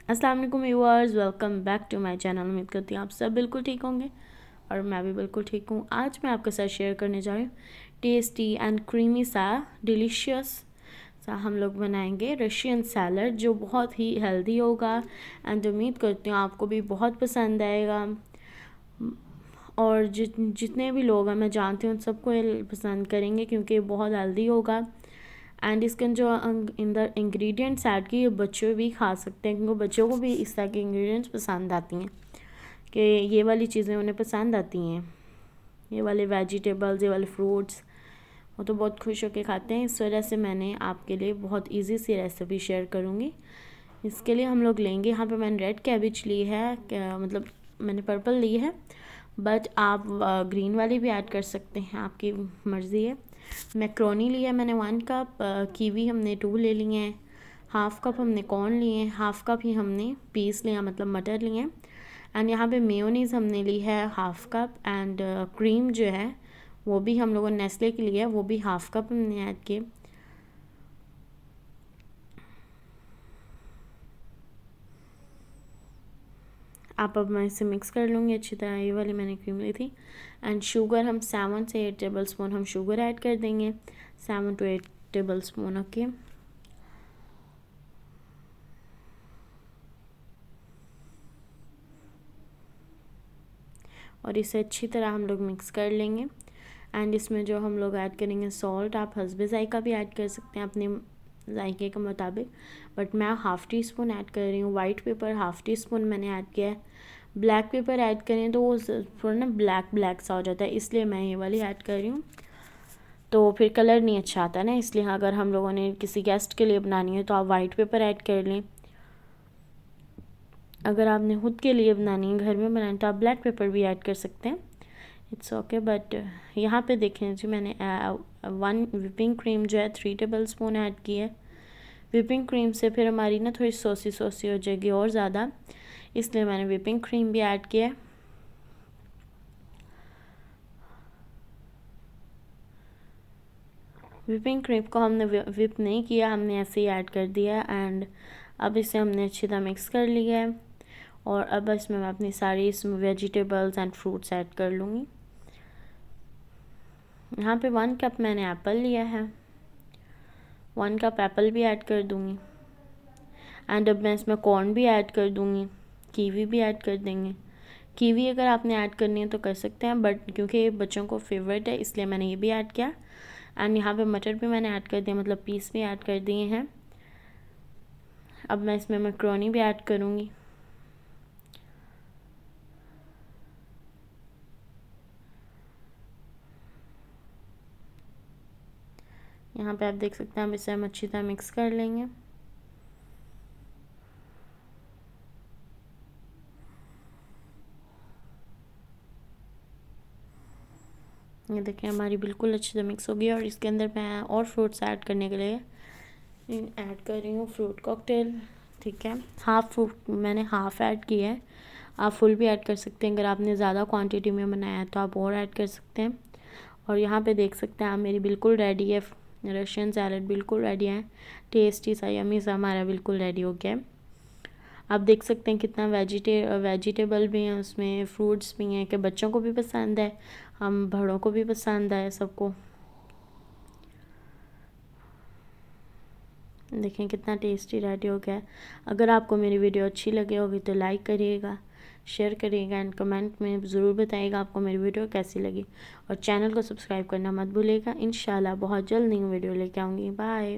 अस्सलाम वालेकुम viewers, welcome back to my channel. उम्मीद करती हूँ आप सब बिल्कुल ठीक होंगे और मैं भी बिल्कुल ठीक हूँ। आज मैं आपके साथ शेयर करने जा रही हूँ टेस्टी एंड क्रीमी सा डिलीशियस सा हम लोग बनाएंगे रशियन सैलड, जो बहुत ही हेल्दी होगा एंड उम्मीद करती हूँ आपको भी बहुत पसंद आएगा। और जितने भी लोग हैं मैं जानती हूँ सबको ये पसंद करेंगे क्योंकि ये बहुत हेल्दी होगा। एंड इसके जो अंदर इंग्रेडिएंट्स ऐड किए बच्चे भी खा सकते हैं क्योंकि बच्चों को भी इस तरह के इंग्रेडिएंट्स पसंद आती हैं कि ये वाली चीज़ें उन्हें पसंद आती हैं। ये वाले वेजिटेबल्स, ये वाले फ्रूट्स वो तो बहुत खुश होकर खाते हैं। इस वजह से मैंने आपके लिए बहुत इजी सी रेसिपी शेयर करूँगी। इसके लिए हम लोग लेंगे, यहाँ पे मैंने रेड कैबेज ली है, मतलब मैंने पर्पल ली है, बट आप ग्रीन वाली भी ऐड कर सकते हैं, आपकी मर्ज़ी है। मैक्रोनी लिया मैंने 1 कप, कीवी हमने 2 ले लिए हैं, हाफ़ कप हमने कॉर्न लिए हैं, हाफ़ कप ही हमने पीस लिया मतलब मटर लिए हैं। एंड यहाँ पे मेयोनीज़ हमने ली है हाफ़ कप। एंड क्रीम जो है वो भी हम लोगों ने नेस्ले की लिया है, वो भी हाफ़ कप हमने ऐड किए। आप अब मैं इसे मिक्स कर लूँगी अच्छी तरह। ये वाली मैंने क्रीम ली थी। एंड शुगर हम 7 से 8 टेबल स्पून हम शुगर ऐड कर देंगे, 7 to 8 टेबल स्पून। ओके, और इसे अच्छी तरह हम लोग मिक्स कर लेंगे। एंड इसमें जो हम लोग ऐड करेंगे सॉल्ट, आप हस्बे जायका भी ऐड कर सकते हैं अपने जायके के मुताबिक, बट मैं हाफ़ टी स्पून ऐड कर रही हूँ। White paper half tea spoon मैंने ऐड किया है। ब्लैक पेपर ऐड करें तो वो थोड़ा ना ब्लैक ब्लैक सा हो जाता है, इसलिए मैं ये वाली ऐड कर रही हूँ, तो फिर कलर नहीं अच्छा आता ना। इसलिए अगर हम लोगों ने किसी गेस्ट के लिए बनानी है तो आप वाइट पेपर ऐड कर लें। अगर आपने खुद के लिए बनानी है, घर में बनानी, तो आप ब्लैक पेपर भी ऐड कर सकते हैं, इट्स ओके। बट यहाँ पे देखें जी, मैंने 1 विपिंग क्रीम जो है 3 टेबल स्पून ऐड की है। विपिंग क्रीम से फिर हमारी ना थोड़ी सॉसी सॉसी हो जाएगी और ज़्यादा, इसलिए मैंने विपिंग क्रीम भी ऐड किया है। विपिंग क्रीम को हमने विप नहीं किया, हमने ऐसे ही ऐड कर दिया। एंड अब इसे हमने अच्छी तरह मिक्स कर लिया है और अब इसमें मैं अपनी सारी इसमें वेजिटेबल्स एंड फ्रूट्स ऐड कर लूँगी। यहाँ पे 1 कप मैंने एप्पल लिया है, 1 कप एप्पल भी ऐड कर दूँगी। एंड अब मैं इसमें कॉर्न भी ऐड कर दूँगी, कीवी भी ऐड कर देंगे। कीवी अगर आपने ऐड करनी है तो कर सकते हैं, बट क्योंकि ये बच्चों को फेवरेट है इसलिए मैंने ये भी ऐड किया। एंड यहाँ पे मटर भी मैंने ऐड कर दिया, मतलब पीस भी ऐड कर दिए हैं। अब मैं इसमें मैक्रोनी भी ऐड करूँगी। यहाँ पे आप देख सकते हैं, अब इसे हम अच्छी तरह मिक्स कर लेंगे। ये देखिए हमारी बिल्कुल अच्छी तरह मिक्स हो गई और इसके अंदर मैं और फ्रूट्स ऐड करने के लिए ऐड कर रही हूँ फ्रूट कॉकटेल। ठीक है, हाफ़ फ्रूट मैंने हाफ़ ऐड किया है, आप फुल भी ऐड कर सकते हैं। अगर आपने ज़्यादा क्वांटिटी में बनाया है तो आप और ऐड कर सकते हैं। और यहाँ पे देख सकते हैं आप, मेरी बिल्कुल रेडी है रशियन सैलड, बिल्कुल रेडी है। टेस्टी सा यम्मी सा हमारा बिल्कुल रेडी हो गया है। आप देख सकते हैं कितना वेजिटेबल भी हैं उसमें, फ्रूट्स भी हैं कि बच्चों को भी पसंद है, हम बड़ों को भी पसंद है सबको। देखें कितना टेस्टी रेडी हो गया है। अगर आपको मेरी वीडियो अच्छी लगी होगी तो लाइक करिएगा, शेयर करिएगा एंड कमेंट में ज़रूर बताइएगा आपको मेरी वीडियो कैसी लगी। और चैनल को सब्सक्राइब करना मत भूलिएगा। इंशाल्लाह बहुत जल्द नई वीडियो लेके आऊँगी। बाय।